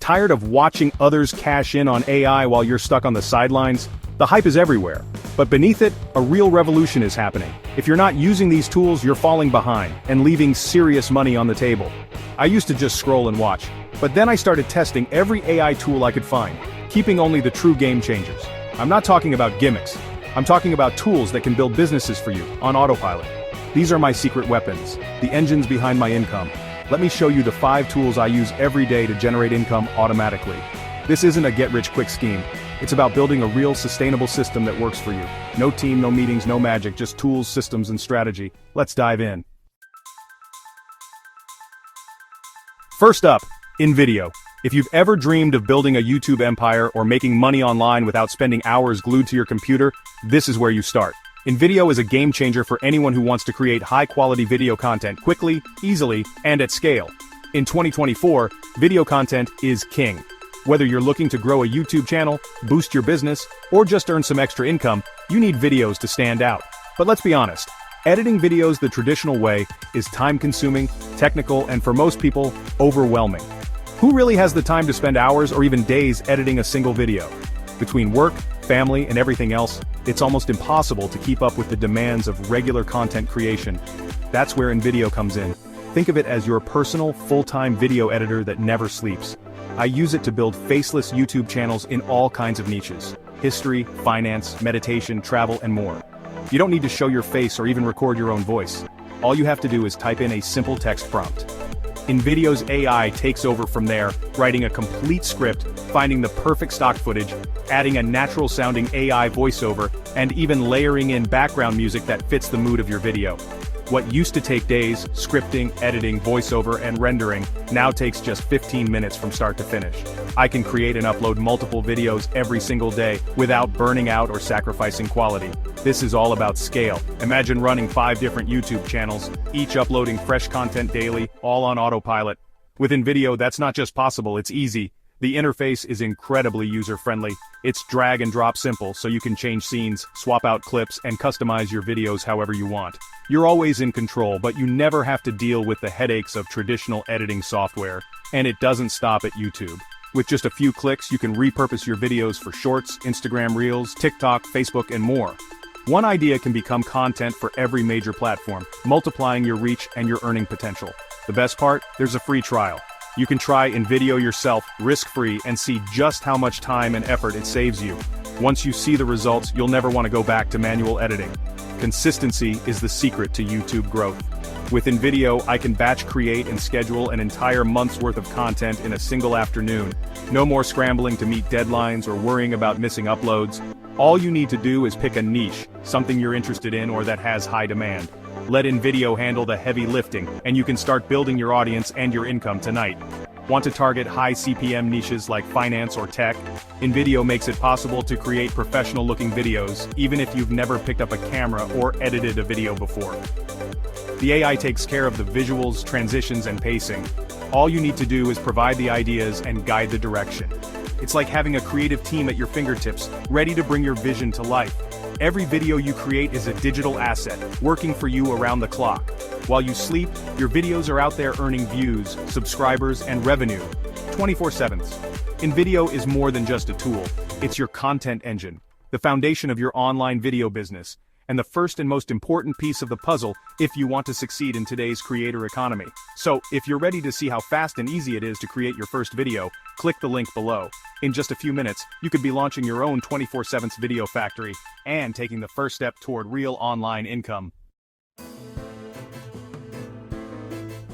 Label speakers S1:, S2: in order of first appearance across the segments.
S1: Tired of watching others cash in on AI while you're stuck on the sidelines? The hype is everywhere, but beneath it, a real revolution is happening. If you're not using these tools, you're falling behind and leaving serious money on the table. I used to just scroll and watch, but then I started testing every AI tool I could find, keeping only the true game changers. I'm not talking about gimmicks. I'm talking about tools that can build businesses for you on autopilot. These are my secret weapons, the engines behind my income. Let me show you the 5 tools I use every day to generate income automatically. This isn't a get-rich-quick scheme. It's about building a real sustainable system that works for you. No team, no meetings, no magic, just tools, systems, and strategy. Let's dive in. First up, InVideo. If you've ever dreamed of building a YouTube empire or making money online without spending hours glued to your computer, this is where you start. InVideo is a game changer for anyone who wants to create high-quality video content quickly, easily, and at scale. In 2024, video content is king. Whether you're looking to grow a YouTube channel, boost your business, or just earn some extra income, you need videos to stand out. But let's be honest, editing videos the traditional way is time-consuming, technical, and for most people, overwhelming. Who really has the time to spend hours or even days editing a single video? Between work, family, and everything else, it's almost impossible to keep up with the demands of regular content creation. That's where InVideo comes in. Think of it as your personal, full-time video editor that never sleeps. I use it to build faceless YouTube channels in all kinds of niches: history, finance, meditation, travel, and more. You don't need to show your face or even record your own voice. All you have to do is type in a simple text prompt. InVideo's AI takes over from there, writing a complete script, finding the perfect stock footage, adding a natural-sounding AI voiceover, and even layering in background music that fits the mood of your video. What used to take days, scripting, editing, voiceover, and rendering, now takes just 15 minutes from start to finish. I can create and upload multiple videos every single day without burning out or sacrificing quality. This is all about scale. Imagine running 5 different YouTube channels, each uploading fresh content daily, all on autopilot. With InVideo, that's not just possible, it's easy. The interface is incredibly user-friendly. It's drag and drop simple, so you can change scenes, swap out clips, and customize your videos however you want. You're always in control, but you never have to deal with the headaches of traditional editing software. And it doesn't stop at YouTube. With just a few clicks, you can repurpose your videos for Shorts, Instagram Reels, TikTok, Facebook, and more. One idea can become content for every major platform, multiplying your reach and your earning potential. The best part? There's a free trial. You can try InVideo yourself, risk-free, and see just how much time and effort it saves you. Once you see the results, you'll never want to go back to manual editing. Consistency is the secret to YouTube growth. With InVideo, I can batch create and schedule an entire month's worth of content in a single afternoon. No more scrambling to meet deadlines or worrying about missing uploads. All you need to do is pick a niche, something you're interested in or that has high demand. Let InVideo handle the heavy lifting, and you can start building your audience and your income tonight. Want to target high CPM niches like finance or tech? InVideo makes it possible to create professional-looking videos, even if you've never picked up a camera or edited a video before. The AI takes care of the visuals, transitions, and pacing. All you need to do is provide the ideas and guide the direction. It's like having a creative team at your fingertips, ready to bring your vision to life. Every video you create is a digital asset, working for you around the clock. While you sleep, your videos are out there earning views, subscribers, and revenue, 24/7. InVideo is more than just a tool. It's your content engine, the foundation of your online video business, and the first and most important piece of the puzzle if you want to succeed in today's creator economy. So, if you're ready to see how fast and easy it is to create your first video, click the link below. In just a few minutes, you could be launching your own 24/7 video factory and taking the first step toward real online income.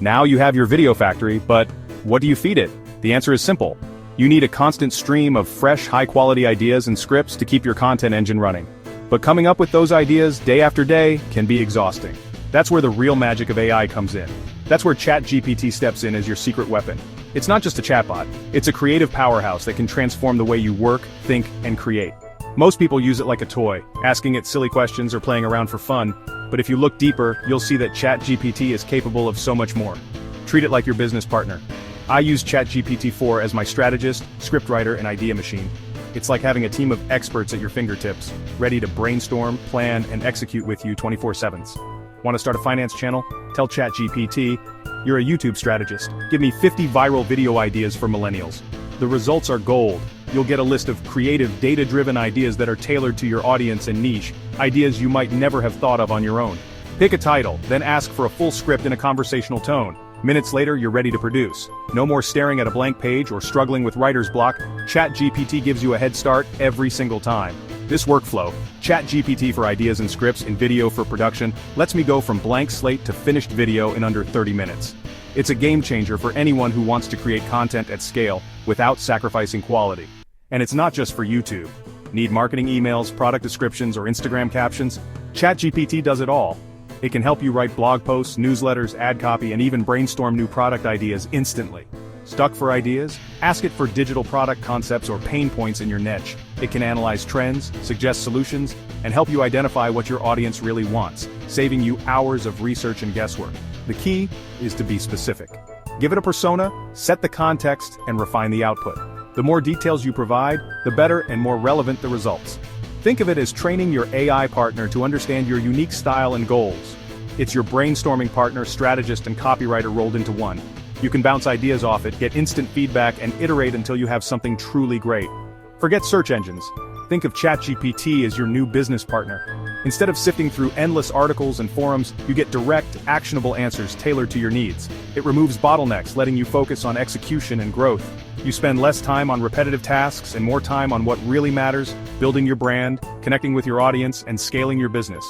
S1: Now you have your video factory, but what do you feed it? The answer is simple. You need a constant stream of fresh, high-quality ideas and scripts to keep your content engine running. But coming up with those ideas day after day can be exhausting. That's where the real magic of AI comes in. That's where ChatGPT steps in as your secret weapon. It's not just a chatbot, it's a creative powerhouse that can transform the way you work, think, and create. Most people use it like a toy, asking it silly questions or playing around for fun, but if you look deeper, you'll see that ChatGPT is capable of so much more. Treat it like your business partner. I use ChatGPT-4 as my strategist, scriptwriter, and idea machine. It's like having a team of experts at your fingertips, ready to brainstorm, plan, and execute with you 24/7. Want to start a finance channel? Tell ChatGPT, you're a YouTube strategist. Give me 50 viral video ideas for millennials. The results are gold. You'll get a list of creative, data-driven ideas that are tailored to your audience and niche, ideas you might never have thought of on your own. Pick a title, then ask for a full script in a conversational tone. Minutes later, you're ready to produce. No more staring at a blank page or struggling with writer's block. ChatGPT gives you a head start every single time. This workflow, ChatGPT for ideas and scripts, InVideo for production, lets me go from blank slate to finished video in under 30 minutes. It's a game changer for anyone who wants to create content at scale without sacrificing quality. And it's not just for YouTube. Need marketing emails, product descriptions, or Instagram captions? ChatGPT does it all. It can help you write blog posts, newsletters, ad copy, and even brainstorm new product ideas instantly. Stuck for ideas? Ask it for digital product concepts or pain points in your niche. It can analyze trends, suggest solutions, and help you identify what your audience really wants, saving you hours of research and guesswork. The key is to be specific. Give it a persona, set the context, and refine the output. The more details you provide, the better and more relevant the results. Think of it as training your AI partner to understand your unique style and goals. It's your brainstorming partner, strategist, and copywriter rolled into one. You can bounce ideas off it, get instant feedback, and iterate until you have something truly great. Forget search engines. Think of ChatGPT as your new business partner. Instead of sifting through endless articles and forums, you get direct, actionable answers tailored to your needs. It removes bottlenecks, letting you focus on execution and growth. You spend less time on repetitive tasks and more time on what really matters, building your brand, connecting with your audience, and scaling your business.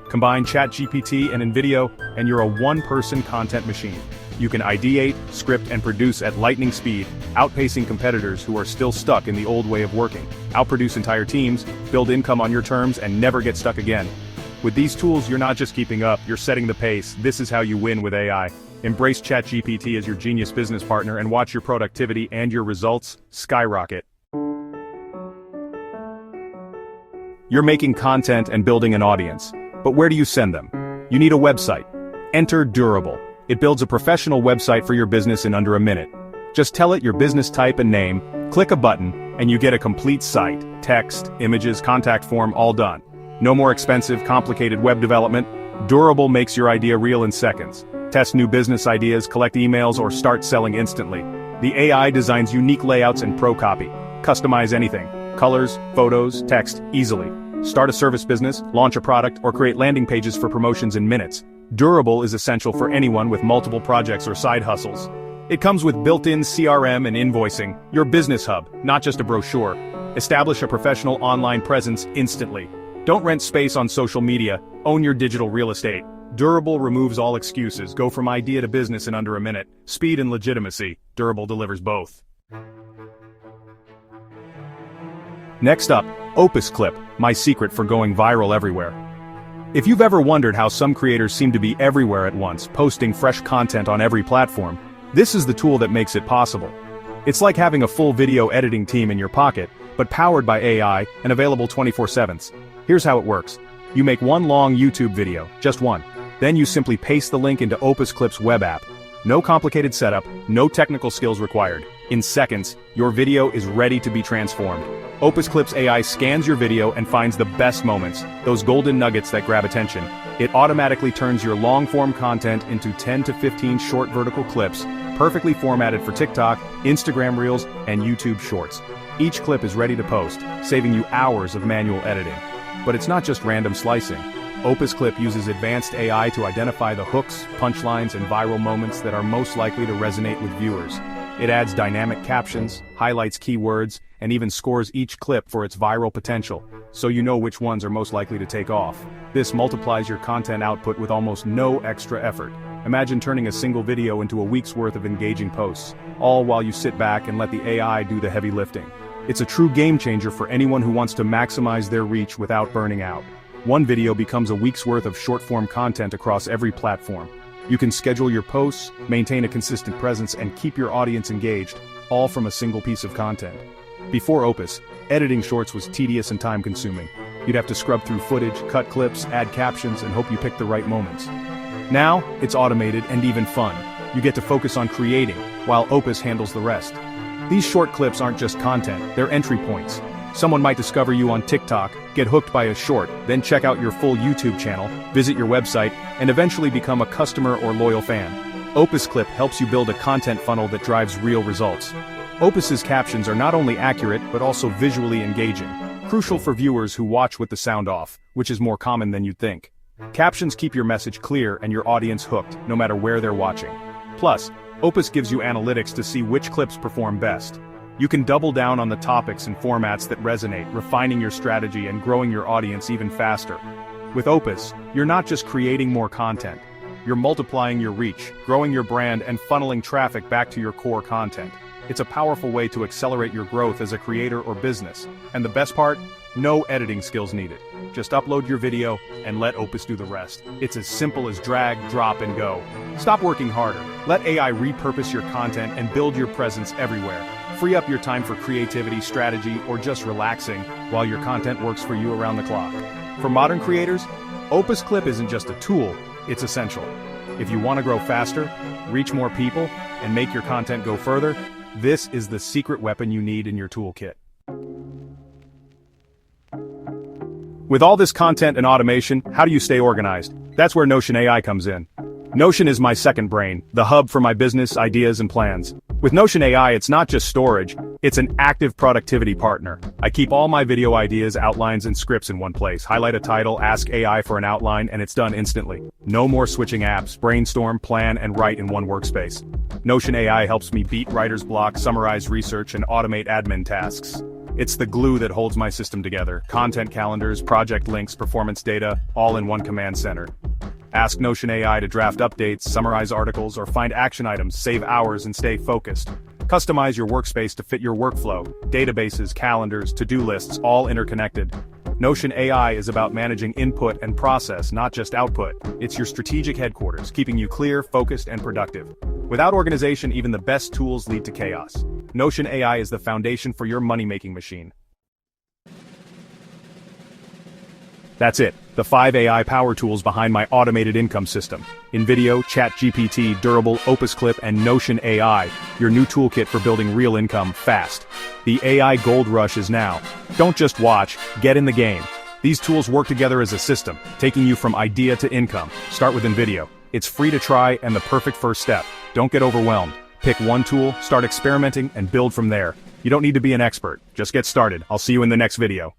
S1: Combine ChatGPT and InVideo, and you're a one-person content machine. You can ideate, script, and produce at lightning speed, outpacing competitors who are still stuck in the old way of working. Outproduce entire teams, build income on your terms, and never get stuck again. With these tools, you're not just keeping up, you're setting the pace. This is how you win with AI. Embrace ChatGPT as your genius business partner and watch your productivity and your results skyrocket. You're making content and building an audience. But where do you send them? You need a website. Enter Durable. It builds a professional website for your business in under a minute. Just tell it your business type and name, click a button, and you get a complete site. Text, images, contact form, all done. No more expensive, complicated web development. Durable makes your idea real in seconds. Test new business ideas, collect emails, or start selling instantly. The AI designs unique layouts and pro copy. Customize anything. Colors, photos, text, easily. Start a service business, launch a product, or create landing pages for promotions in minutes. Durable is essential for anyone with multiple projects or side hustles. It comes with built-in CRM and invoicing, your business hub, not just a brochure. Establish a professional online presence instantly. Don't rent space on social media, own your digital real estate. Durable removes all excuses, go from idea to business in under a minute. Speed and legitimacy, Durable delivers both. Next up, Opus Clip, my secret for going viral everywhere. If you've ever wondered how some creators seem to be everywhere at once, posting fresh content on every platform, this is the tool that makes it possible. It's like having a full video editing team in your pocket, but powered by AI and available 24/7. Here's how it works. You make one long YouTube video, just one. Then you simply paste the link into Opus Clip's web app. No complicated setup, no technical skills required. In seconds, your video is ready to be transformed. Opus Clip's AI scans your video and finds the best moments, those golden nuggets that grab attention. It automatically turns your long-form content into 10 to 15 short vertical clips, perfectly formatted for TikTok, Instagram Reels, and YouTube Shorts. Each clip is ready to post, saving you hours of manual editing. But it's not just random slicing. Opus Clip uses advanced AI to identify the hooks, punchlines, and viral moments that are most likely to resonate with viewers. It adds dynamic captions, highlights keywords, and even scores each clip for its viral potential, so you know which ones are most likely to take off. This multiplies your content output with almost no extra effort. Imagine turning a single video into a week's worth of engaging posts, all while you sit back and let the AI do the heavy lifting. It's a true game changer for anyone who wants to maximize their reach without burning out. One video becomes a week's worth of short-form content across every platform. You can schedule your posts, maintain a consistent presence, and keep your audience engaged, all from a single piece of content. Before Opus, editing shorts was tedious and time-consuming. You'd have to scrub through footage, cut clips, add captions, and hope you pick the right moments. Now, it's automated and even fun. You get to focus on creating, while Opus handles the rest. These short clips aren't just content, they're entry points. Someone might discover you on TikTok, get hooked by a short, then check out your full YouTube channel, visit your website, and eventually become a customer or loyal fan. Opus Clip helps you build a content funnel that drives real results. Opus's captions are not only accurate but also visually engaging, crucial for viewers who watch with the sound off, which is more common than you'd think. Captions keep your message clear and your audience hooked, no matter where they're watching. Plus, Opus gives you analytics to see which clips perform best. You can double down on the topics and formats that resonate, refining your strategy and growing your audience even faster. With Opus, you're not just creating more content. You're multiplying your reach, growing your brand, and funneling traffic back to your core content. It's a powerful way to accelerate your growth as a creator or business. And the best part? No editing skills needed. Just upload your video and let Opus do the rest. It's as simple as drag, drop, and go. Stop working harder. Let AI repurpose your content and build your presence everywhere. Free up your time for creativity, strategy, or just relaxing while your content works for you around the clock. For modern creators, Opus Clip isn't just a tool, it's essential. If you want to grow faster, reach more people, and make your content go further, this is the secret weapon you need in your toolkit. With all this content and automation, how do you stay organized? That's where Notion AI comes in. Notion is my second brain, the hub for my business, ideas, and plans. With Notion AI, it's not just storage, it's an active productivity partner. I keep all my video ideas, outlines, and scripts in one place. Highlight a title, ask AI for an outline, and it's done instantly. No more switching apps, brainstorm, plan, and write in one workspace. Notion AI helps me beat writer's block, summarize research, and automate admin tasks. It's the glue that holds my system together. Content calendars, project links, performance data, all in one command center. Ask Notion AI to draft updates, summarize articles, or find action items, save hours, and stay focused. Customize your workspace to fit your workflow. Databases, calendars, to-do lists, all interconnected. Notion AI is about managing input and process, not just output. It's your strategic headquarters, keeping you clear, focused, and productive. Without organization, even the best tools lead to chaos. Notion AI is the foundation for your money-making machine. That's it, the 5 AI power tools behind my automated income system. InVideo, ChatGPT, Durable, Opus Clip, and Notion AI, your new toolkit for building real income fast. The AI gold rush is now. Don't just watch, get in the game. These tools work together as a system, taking you from idea to income. Start with InVideo. It's free to try and the perfect first step. Don't get overwhelmed. Pick one tool, start experimenting, and build from there. You don't need to be an expert. Just get started. I'll see you in the next video.